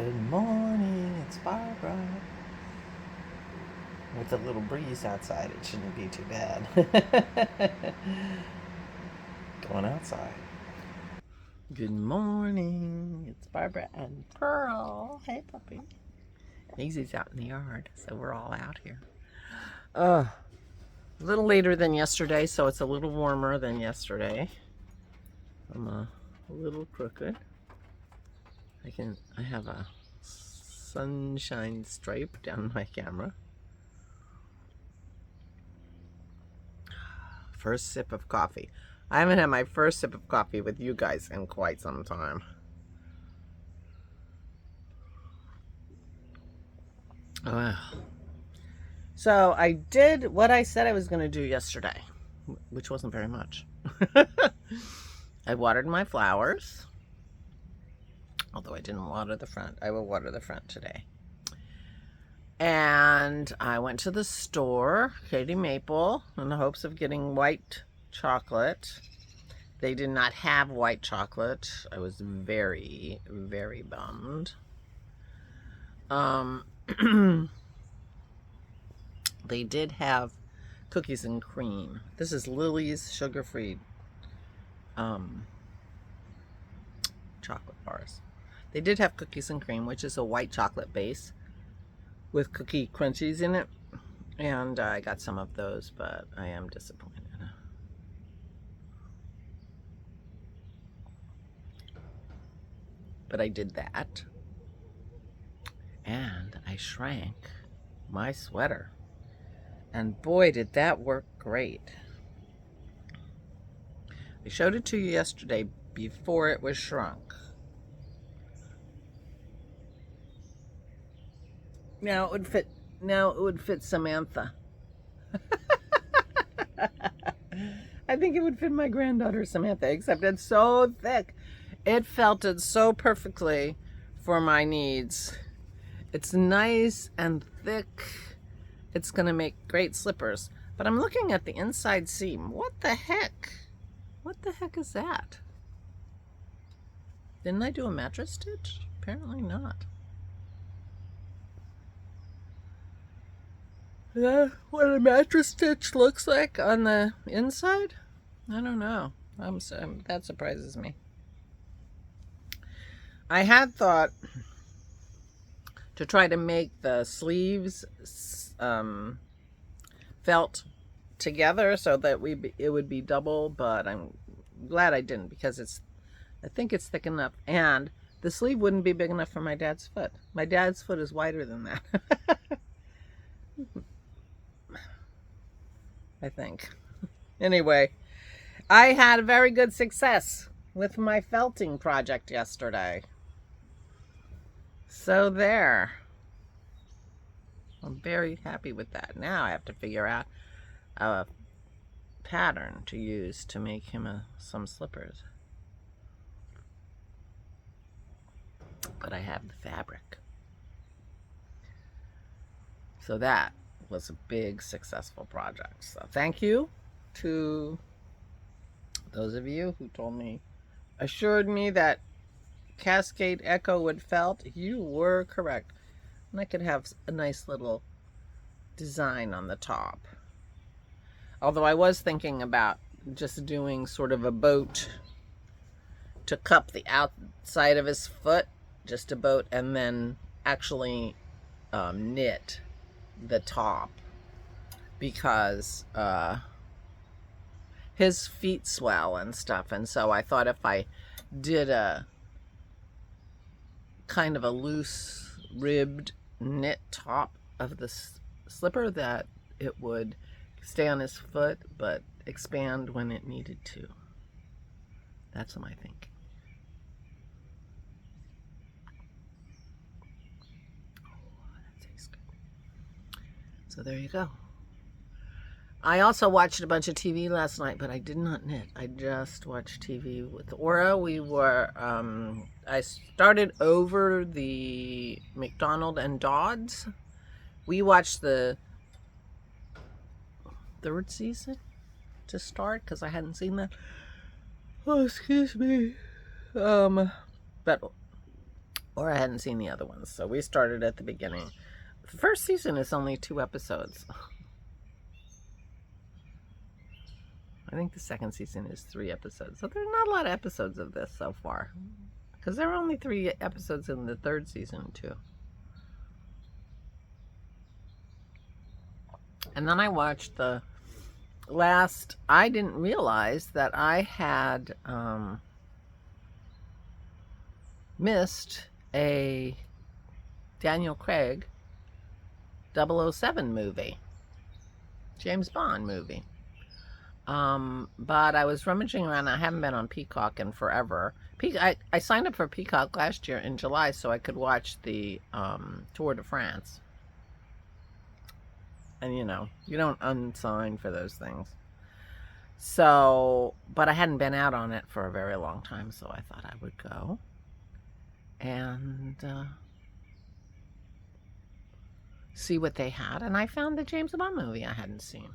Good morning, it's Barbara. With a little breeze outside, it shouldn't be too bad. Going outside. Good morning, it's Barbara and Pearl. Hey, puppy. Maisie's out in the yard, so we're all out here. A little later than yesterday, so it's a little warmer than yesterday. I'm a little crooked. I have a sunshine stripe down my camera. First sip of coffee. I haven't had my first sip of coffee with you guys in quite some time. So I did what I said I was going to do yesterday, which wasn't very much. I watered my flowers, although I didn't water the front. I will water the front today. And I went to the store, Katie Maple, in the hopes of getting white chocolate. They did not have white chocolate. I was very, very bummed. They did have cookies and cream. This is Lily's sugar-free chocolate bars. They did have cookies and cream, which is a white chocolate base with cookie crunchies in it. And I got some of those, but I am disappointed. But I did that. And I shrank my sweater. And boy, did that work great. I showed it to you yesterday before it was shrunk. Now it would fit Samantha. I think it would fit my granddaughter Samantha, except it's so thick. It felted so perfectly for my needs. It's nice and thick. It's gonna make great slippers. But I'm looking at the inside seam. What the heck? What the heck is that? Didn't I do a mattress stitch? Apparently not. Is that what a mattress stitch looks like on the inside? I don't know. That surprises me. I had thought to try to make the sleeves felt together so that it would be double, but I'm glad I didn't, because I think it's thick enough, and the sleeve wouldn't be big enough for my dad's foot. My dad's foot is wider than that. I think. Anyway, I had a very good success with my felting project yesterday. So there. I'm very happy with that. Now I have to figure out a pattern to use to make him some slippers. But I have the fabric. So that was a big successful project. So thank you to those of you who assured me that Cascade Echo would felt. You were correct. And I could have a nice little design on the top. Although I was thinking about just doing sort of a boat to cup the outside of his foot, just a boat, and then actually knit the top, because his feet swell and stuff, and so I thought if I did a kind of a loose ribbed knit top of the slipper, that it would stay on his foot but expand when it needed to. That's what I think. That tastes good. So there you go. I also watched a bunch of TV last night, but I did not knit. I just watched TV with Aura. I started over the McDonald and Dodds. We watched the third season to start, because I hadn't seen that. Oh, excuse me. But or I hadn't seen the other ones. So we started at the beginning. The first season is only 2 episodes. I think the second season is 3 episodes. So there's not a lot of episodes of this so far. Because there are only 3 episodes in the 3rd season, too. And then I watched the last... I didn't realize that I had missed a Daniel Craig 007 movie. James Bond movie. But I was rummaging around. I haven't been on Peacock in forever. I signed up for Peacock last year in July so I could watch the Tour de France. And you know, you don't unsign for those things. So, but I hadn't been out on it for a very long time, so I thought I would go. And see what they had. And I found the James Bond movie I hadn't seen.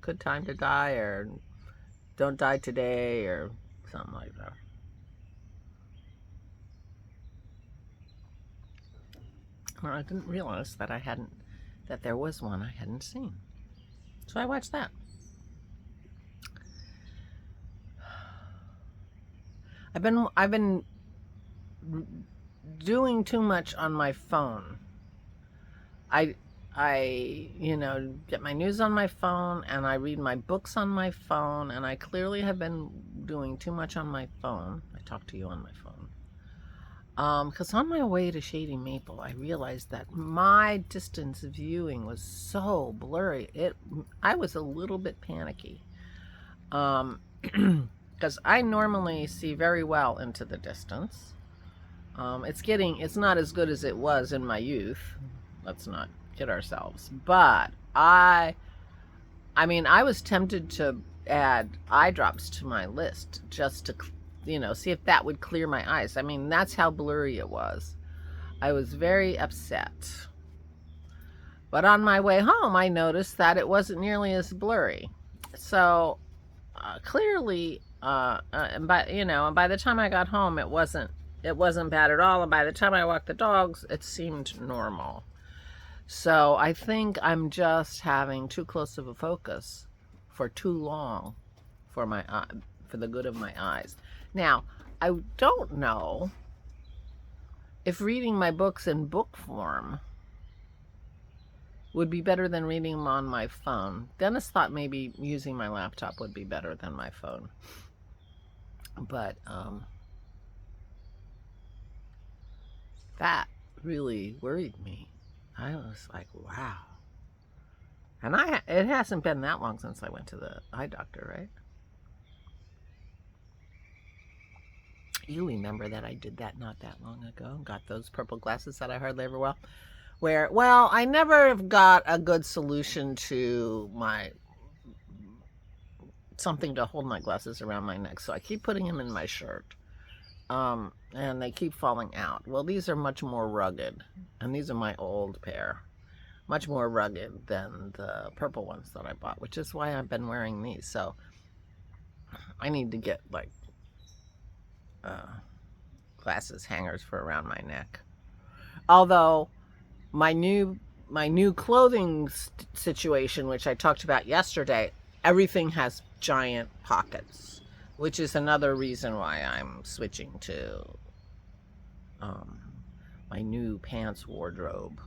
Good Time to Die, or Don't Die Today, or something like that. Well, I didn't realize that that there was one I hadn't seen. So I watched that. I've been doing too much on my phone. I, you know, get my news on my phone, and I read my books on my phone, and I clearly have been doing too much on my phone. I talk to you on my phone. Because on my way to Shady Maple, I realized that my distance viewing was so blurry. I was a little bit panicky. Because I normally see very well into the distance. It's not as good as it was in my youth. Let's not kid ourselves. But I was tempted to add eye drops to my list just to, you know, see if that would clear my eyes. I mean, that's how blurry it was. I was very upset. But on my way home, I noticed that it wasn't nearly as blurry. So clearly, and by the time I got home, it wasn't bad at all. And by the time I walked the dogs, it seemed normal. So I think I'm just having too close of a focus for too long for the good of my eyes. Now, I don't know if reading my books in book form would be better than reading them on my phone. Dennis thought maybe using my laptop would be better than my phone. But that really worried me. I was like, wow. And it hasn't been that long since I went to the eye doctor, right? You remember that I did that not that long ago. Got those purple glasses that I hardly ever wear. Well, I never got a good solution to something to hold my glasses around my neck. So I keep putting them in my shirt. And they keep falling out. Well, these are much more rugged. And these are my old pair. Much more rugged than the purple ones that I bought, which is why I've been wearing these. So I need to get like glasses hangers for around my neck. Although my new clothing situation, which I talked about yesterday, everything has giant pockets, which is another reason why I'm switching to my new pants wardrobe.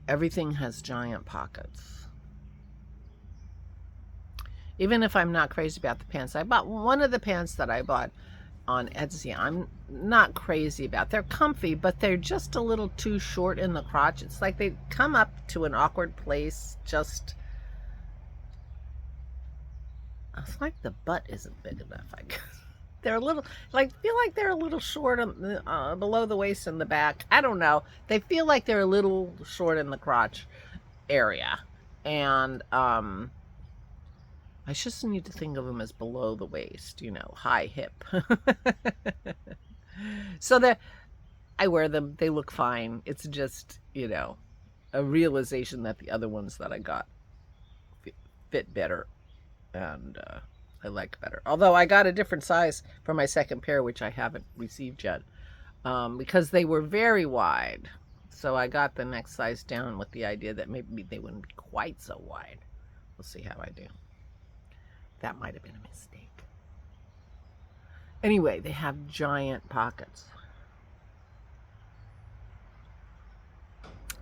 Everything has giant pockets. Even if I'm not crazy about the pants, I bought one of the pants that I bought on Etsy. I'm not crazy about. They're comfy, but they're just a little too short in the crotch. It's like they come up to an awkward place. It's like the butt isn't big enough, I guess. They're a little, feel like they're a little short below the waist and the back. I don't know. They feel like they're a little short in the crotch area. And I just need to think of them as below the waist, high hip. So I wear them. They look fine. It's just, a realization that the other ones that I got fit better. And I like better. Although I got a different size for my second pair, which I haven't received yet, because they were very wide. So I got the next size down with the idea that maybe they wouldn't be quite so wide. We'll see how I do. That might have been a mistake. Anyway, they have giant pockets.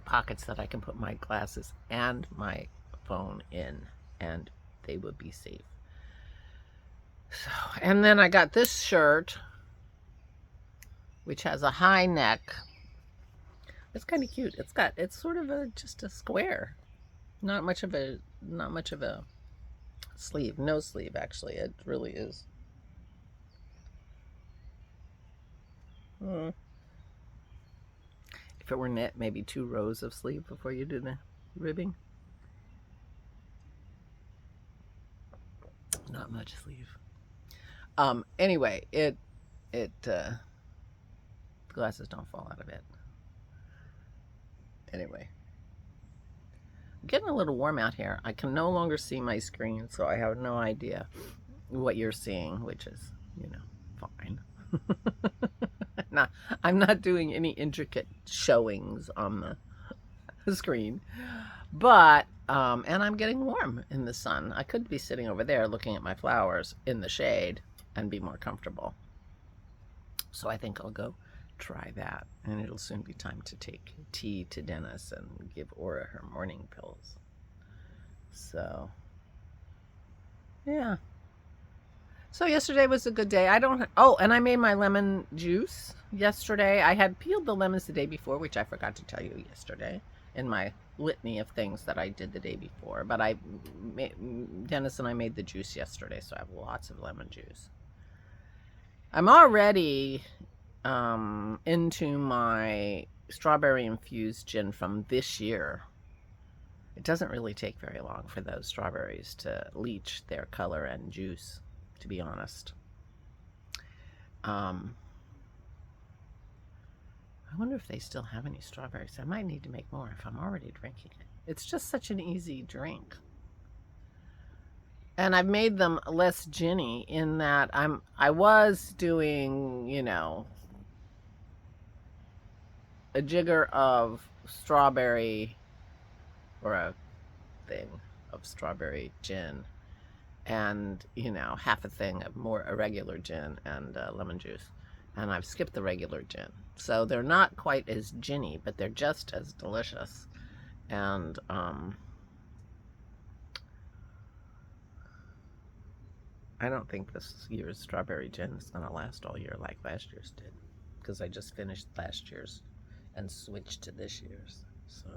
Pockets that I can put my glasses and my phone in, and they would be safe. So, and then I got this shirt, which has a high neck. It's kind of cute. It's sort of just a square. Not much of a sleeve. No sleeve, actually. It really is. If it were knit, maybe 2 rows of sleeve before you do the ribbing. Not much sleeve. Anyway, the glasses don't fall out of it. Anyway, I'm getting a little warm out here. I can no longer see my screen, so I have no idea what you're seeing, which is, fine. I'm not doing any intricate showings on the screen, but and I'm getting warm in the sun. I could be sitting over there looking at my flowers in the shade and be more comfortable. So I think I'll go try that, and it'll soon be time to take tea to Dennis and give Aura her morning pills. So yeah. So yesterday was a good day. And I made my lemon juice yesterday. I had peeled the lemons the day before, which I forgot to tell you yesterday in my litany of things that I did the day before. But Dennis and I made the juice yesterday, so I have lots of lemon juice. I'm already into my strawberry infused gin from this year. It doesn't really take very long for those strawberries to leach their color and juice, to be honest. I wonder if they still have any strawberries. I might need to make more if I'm already drinking it. It's just such an easy drink. And I've made them less ginny in that I was doing, a jigger of strawberry, or a thing of strawberry gin, and half a thing of more irregular gin and lemon juice, and I've skipped the regular gin, so they're not quite as ginny, but they're just as delicious. And I don't think this year's strawberry gin is going to last all year like last year's did, because I just finished last year's and switched to this year's. So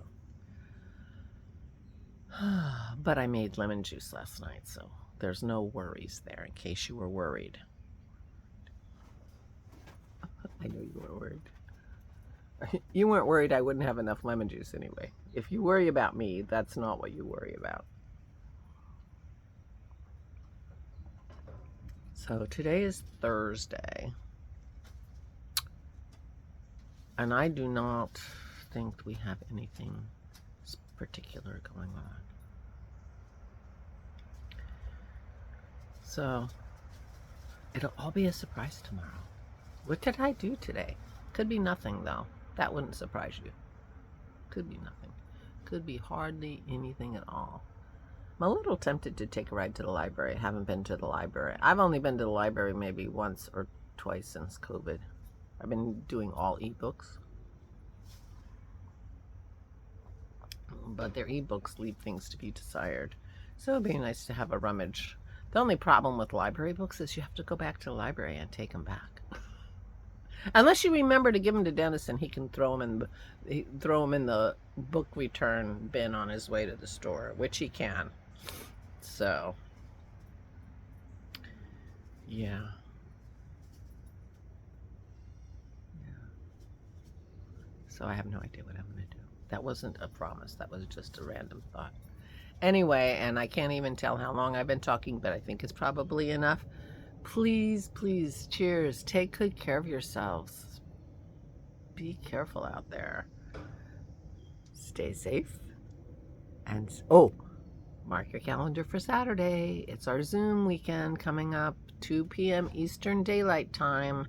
but I made lemon juice last night, so there's no worries there, in case you were worried. I know you weren't worried. You weren't worried I wouldn't have enough lemon juice anyway. If you worry about me, that's not what you worry about. So today is Thursday, and I do not think we have anything particular going on. So it'll all be a surprise tomorrow. What did I do today? Could be nothing, though. That wouldn't surprise you. Could be nothing. Could be hardly anything at all. I'm a little tempted to take a ride to the library. I haven't been to the library. I've only been to the library maybe once or twice since COVID. I've been doing all ebooks. But their ebooks leave things to be desired. So it'd be nice to have a rummage. The only problem with library books is you have to go back to the library and take them back. Unless you remember to give them to Dennis and he can throw them in the book return bin on his way to the store, which he can. So, yeah. So I have no idea what I'm going to do. That wasn't a promise. That was just a random thought. Anyway, and I can't even tell how long I've been talking, but I think it's probably enough. Please, please, cheers. Take good care of yourselves. Be careful out there. Stay safe. And, oh, Mark your calendar for Saturday. It's our Zoom weekend coming up, 2 p.m. Eastern Daylight Time.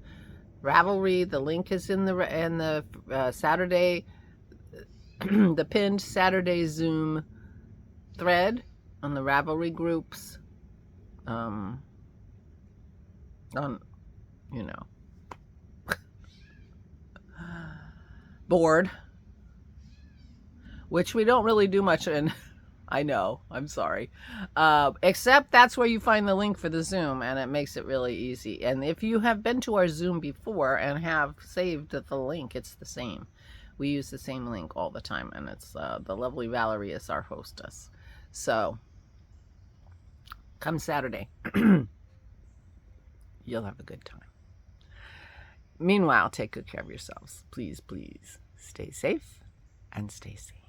Ravelry. The link is in the Saturday, the pinned Saturday Zoom thread on the Ravelry groups. On board, which we don't really do much in. I know, I'm sorry. Except that's where you find the link for the Zoom, and it makes it really easy. And if you have been to our Zoom before and have saved the link, it's the same. We use the same link all the time, and it's the lovely Valerie is our hostess. So come Saturday, you'll have a good time. Meanwhile, take good care of yourselves. Please, please stay safe and stay sane.